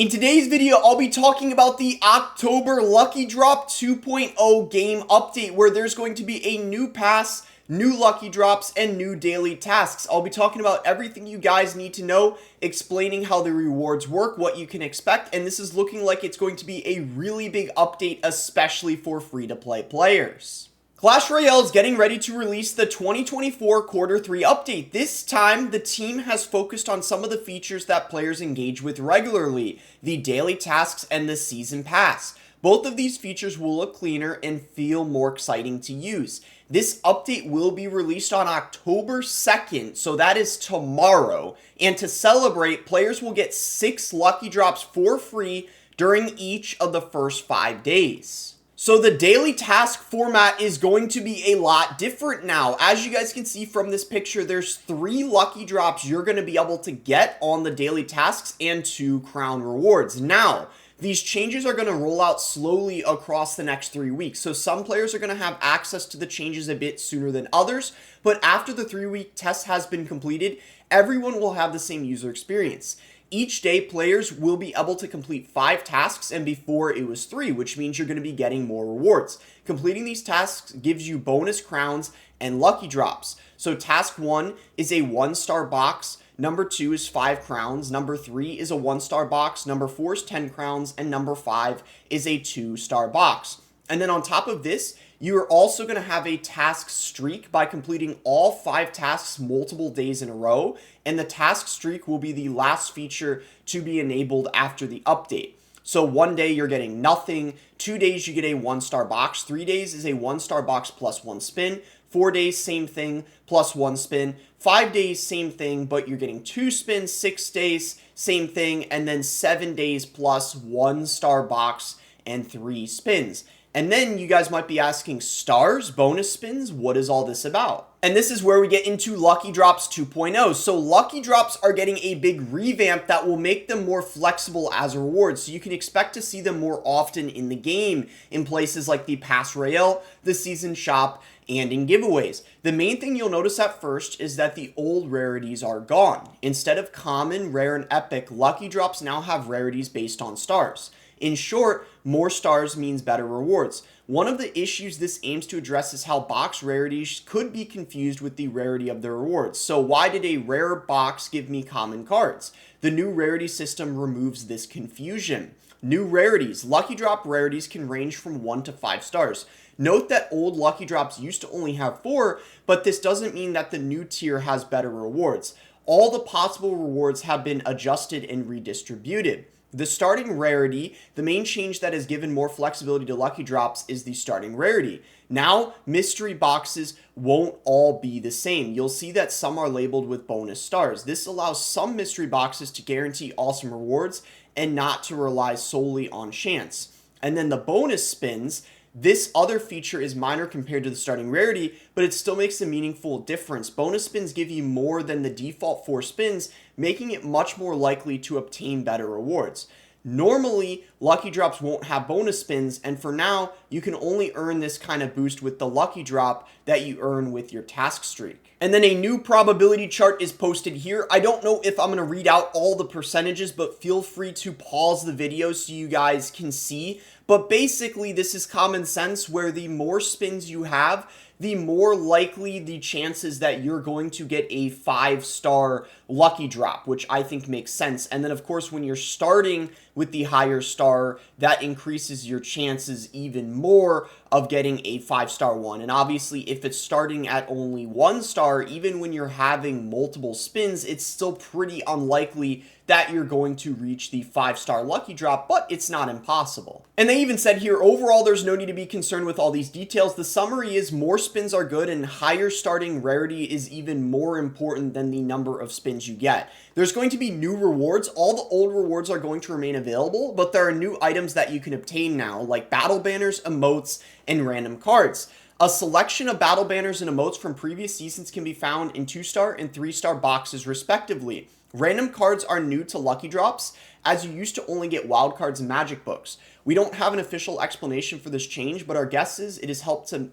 In today's video, I'll be talking about the October Lucky Drop 2.0 game update, where there's going to be a new pass, new lucky drops, and new daily tasks. I'll be talking about everything you guys need to know, explaining how the rewards work, what you can expect, and this is looking like it's going to be a really big update, especially for free-to-play players. Clash Royale is getting ready to release the 2024 Quarter 3 update. This time, the team has focused on some of the features that players engage with regularly, the daily tasks and the season pass. Both of these features will look cleaner and feel more exciting to use. This update will be released on October 2nd, so that is tomorrow. And to celebrate, players will get 6 lucky drops for free during each of the first 5 days. So the daily task format is going to be a lot different now. As you guys can see from this picture, there's 3 lucky drops you're going to be able to get on the daily tasks and 2 crown rewards. Now, these changes are going to roll out slowly across the next 3 weeks. So some players are going to have access to the changes a bit sooner than others, but after the 3-week test has been completed, everyone will have the same user experience. Each day, players will be able to complete 5 tasks, and before it was 3, which means you're going to be getting more rewards. Completing these tasks gives you bonus crowns and lucky drops. So task 1 is a 1-star box, number 2 is 5 crowns, number 3 is a 1-star box, number 4 is 10 crowns, and number 5 is a 2-star box. And then on top of this, you are also going to have a task streak by completing all 5 tasks multiple days in a row, and the task streak will be the last feature to be enabled after the update. So 1 day you're getting nothing, 2 days you get a 1-star box, 3 days is a 1-star box plus 1 spin, 4 days same thing plus 1 spin, 5 days same thing but you're getting 2 spins, 6 days same thing, and then 7 days plus 1-star box and 3 spins. And then you guys might be asking, stars, bonus spins, what is all this about? And this is where we get into Lucky Drops 2.0. So Lucky Drops are getting a big revamp that will make them more flexible as rewards. So you can expect to see them more often in the game in places like the Pass Royale, the Season Shop, and in giveaways. The main thing you'll notice at first is that the old rarities are gone. Instead of common, rare, and epic, Lucky Drops now have rarities based on stars. In short, more stars means better rewards. One of the issues this aims to address is how box rarities could be confused with the rarity of the rewards. So why did a rare box give me common cards? The new rarity system removes this confusion. New rarities. Lucky Drop rarities can range from 1 to 5 stars. Note that old Lucky Drops used to only have 4, but this doesn't mean that the new tier has better rewards. All the possible rewards have been adjusted and redistributed. The starting rarity, the main change that has given more flexibility to Lucky Drops is the starting rarity. Now, mystery boxes won't all be the same. You'll see that some are labeled with bonus stars. This allows some mystery boxes to guarantee awesome rewards and not to rely solely on chance. And then the bonus spins, this other feature is minor compared to the starting rarity, but it still makes a meaningful difference. Bonus spins give you more than the default 4 spins, making it much more likely to obtain better rewards. Normally, Lucky Drops won't have bonus spins, and for now, you can only earn this kind of boost with the Lucky Drop that you earn with your task streak. And then a new probability chart is posted here. I don't know if I'm going to read out all the percentages, but feel free to pause the video so you guys can see. But basically, this is common sense where the more spins you have, the more likely the chances that you're going to get a 5-star lucky drop, which I think makes sense. And then, of course, when you're starting with the higher star, that increases your chances even more of getting a 5-star one. And obviously, if it's starting at only 1 star, even when you're having multiple spins, it's still pretty unlikely that you're going to reach the 5-star lucky drop, but it's not impossible. And they even said here, overall, there's no need to be concerned with all these details. The summary is more spins are good, and higher starting rarity is even more important than the number of spins you get. There's going to be new rewards. All the old rewards are going to remain available, but there are new items that you can obtain now, like battle banners, emotes, and random cards. A selection of battle banners and emotes from previous seasons can be found in 2-star and 3-star boxes respectively. Random cards are new to Lucky Drops, as you used to only get wild cards and magic books. We don't have an official explanation for this change, but our guess is it has helped to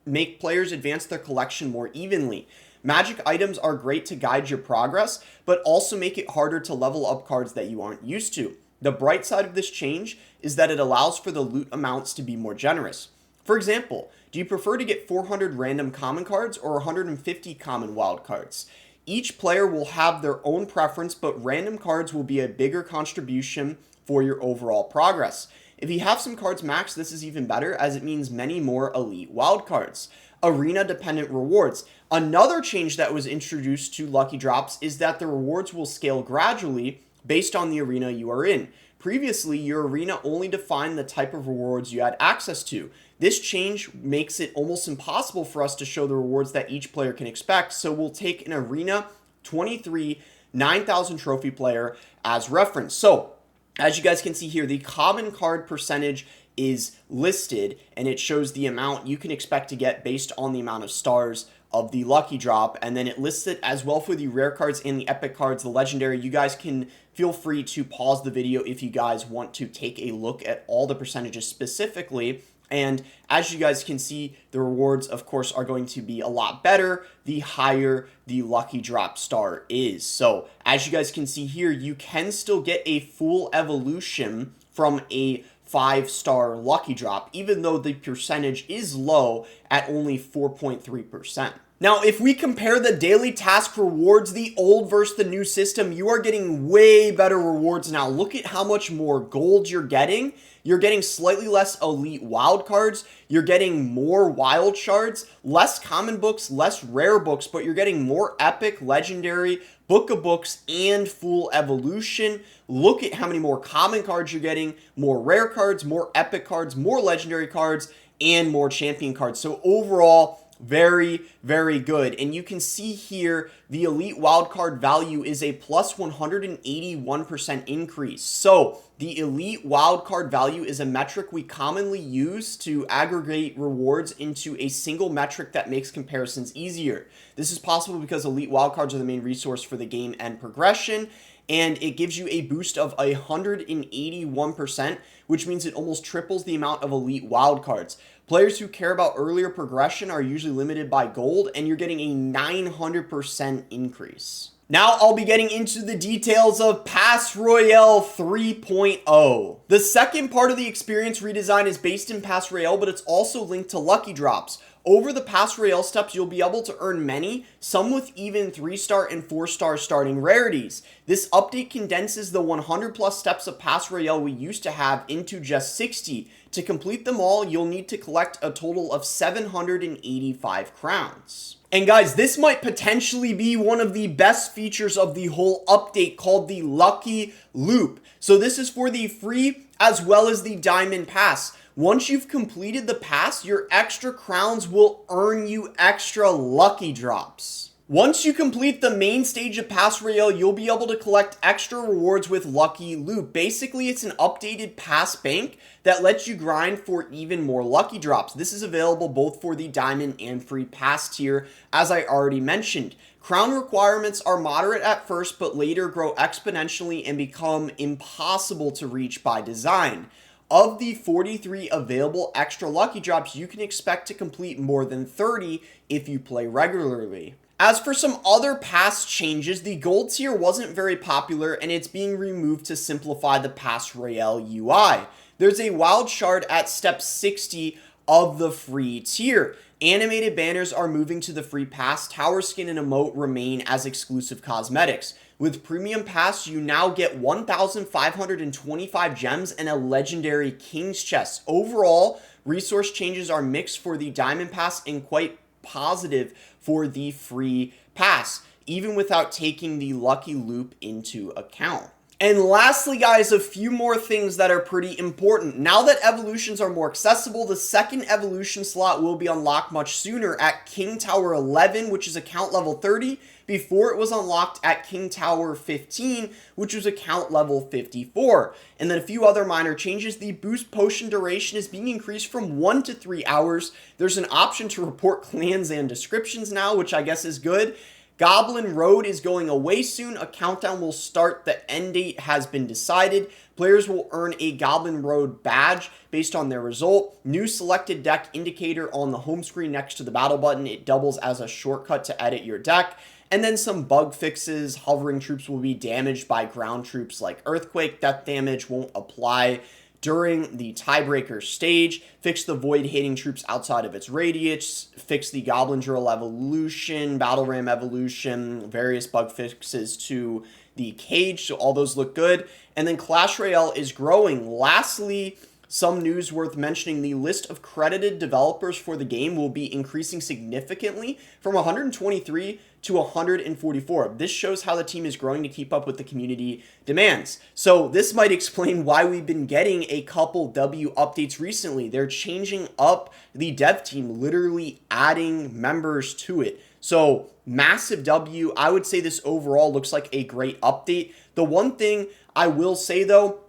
make players advance their collection more evenly. Magic items are great to guide your progress, but also make it harder to level up cards that you aren't used to. The bright side of this change is that it allows for the loot amounts to be more generous. For example, do you prefer to get 400 random common cards or 150 common wild cards? Each player will have their own preference, but random cards will be a bigger contribution for your overall progress. If you have some cards maxed, this is even better, as it means many more elite wild cards. Arena dependent rewards. Another change that was introduced to Lucky Drops is that the rewards will scale gradually based on the arena you are in. Previously, your arena only defined the type of rewards you had access to. This change makes it almost impossible for us to show the rewards that each player can expect, so we'll take an Arena 23 9,000 trophy player as reference. So, as you guys can see here, the common card percentage is listed, and it shows the amount you can expect to get based on the amount of stars of the lucky drop, and then it lists it as well for the rare cards and the epic cards, the legendary. You guys can feel free to pause the video if you guys want to take a look at all the percentages specifically. And as you guys can see, the rewards, of course, are going to be a lot better the higher the lucky drop star is. So as you guys can see here, you can still get a full evolution from a 5-star lucky drop, even though the percentage is low at only 4.3%. Now, if we compare the daily task rewards, the old versus the new system, you are getting way better rewards now. Look at how much more gold you're getting. You're getting slightly less elite wild cards. You're getting more wild shards, less common books, less rare books, but you're getting more epic, legendary, book of books, and full evolution. Look at how many more common cards you're getting, more rare cards, more epic cards, more legendary cards, and more champion cards. So overall, very, very good. And you can see here the elite wildcard value is a plus 181% increase. So the elite wildcard value is a metric we commonly use to aggregate rewards into a single metric that makes comparisons easier. This is possible because elite wildcards are the main resource for the game and progression, and it gives you a boost of 181%, which means it almost triples the amount of elite wildcards. Players who care about earlier progression are usually limited by gold, and you're getting a 900% increase. Now I'll be getting into the details of Pass Royale 3.0. The second part of the experience redesign is based in Pass Royale, but it's also linked to Lucky Drops. Over the Pass Royale steps, you'll be able to earn many, some with even 3-star and 4-star starting rarities. This update condenses the 100 plus steps of Pass Royale we used to have into just 60. To complete them all, you'll need to collect a total of 785 crowns. And guys, this might potentially be one of the best features of the whole update, called the Lucky Loop. So this is for the free as well as the Diamond Pass. Once you've completed the pass, your extra crowns will earn you extra lucky drops. Once you complete the main stage of Pass Royale, you'll be able to collect extra rewards with Lucky Loop. Basically, it's an updated pass bank that lets you grind for even more lucky drops. This is available both for the Diamond and Free Pass tier, as I already mentioned. Crown requirements are moderate at first, but later grow exponentially and become impossible to reach by design. Of the 43 available extra lucky drops, you can expect to complete more than 30 if you play regularly. As for some other pass changes, the gold tier wasn't very popular, and it's being removed to simplify the Pass Royale UI. There's a wild shard at step 60 of the free tier. Animated banners are moving to the free pass. Tower skin and emote remain as exclusive cosmetics. With Premium Pass, you now get 1,525 gems and a legendary King's Chest. Overall, resource changes are mixed for the Diamond Pass and quite positive for the free pass, even without taking the Lucky Loop into account. And lastly, guys, a few more things that are pretty important. Now that evolutions are more accessible, the second evolution slot will be unlocked much sooner at King Tower 11, which is account level 30, before it was unlocked at King Tower 15, which was account level 54. And then a few other minor changes. The boost potion duration is being increased from 1 to 3 hours. There's an option to report clans and descriptions now, which I guess is good. Goblin Road is going away soon. A countdown will start. The end date has been decided. Players will earn a Goblin Road badge based on their result. New selected deck indicator on the home screen next to the battle button. It doubles as a shortcut to edit your deck. And then some bug fixes. Hovering troops will be damaged by ground troops like Earthquake. Death damage won't apply during the tiebreaker stage. Fix the void hitting troops outside of its radius. Fix the Goblin Drill evolution, Battle Ram evolution, various bug fixes to the cage. So all those look good. And then Clash Royale is growing. Lastly, some news worth mentioning, the list of credited developers for the game will be increasing significantly from 123 to 144. This shows how the team is growing to keep up with the community demands. So this might explain why we've been getting a couple W updates recently. They're changing up the dev team, literally adding members to it. So massive W. I would say this overall looks like a great update. The one thing I will say though,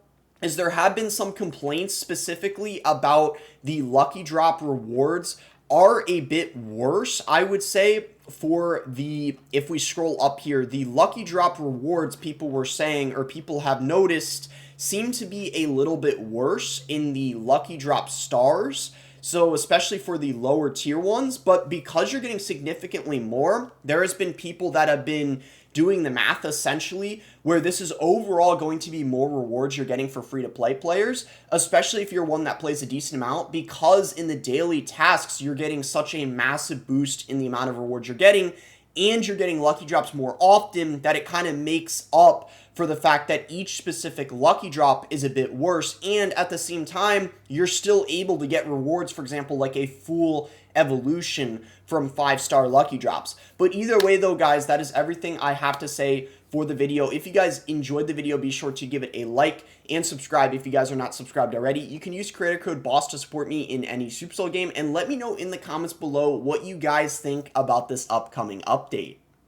is there have been some complaints specifically about the lucky drop rewards are a bit worse, I would say, for the, if we scroll up here, the lucky drop rewards people were saying, or people have noticed, seem to be a little bit worse in the lucky drop stars. So especially for the lower tier ones, but because you're getting significantly more, there has been people that have been doing the math essentially where this is overall going to be more rewards you're getting for free-to-play players, especially if you're one that plays a decent amount, because in the daily tasks you're getting such a massive boost in the amount of rewards you're getting, and you're getting lucky drops more often, that it kind of makes up for the fact that each specific lucky drop is a bit worse, and at the same time you're still able to get rewards, for example, like a full evolution from 5-star lucky drops. But either way though, guys, that is everything I have to say for the video. If you guys enjoyed the video, be sure to give it a like and subscribe if you guys are not subscribed already. You can use creator code BOSS to support me in any Supercell game, and let me know in the comments below what you guys think about this upcoming update.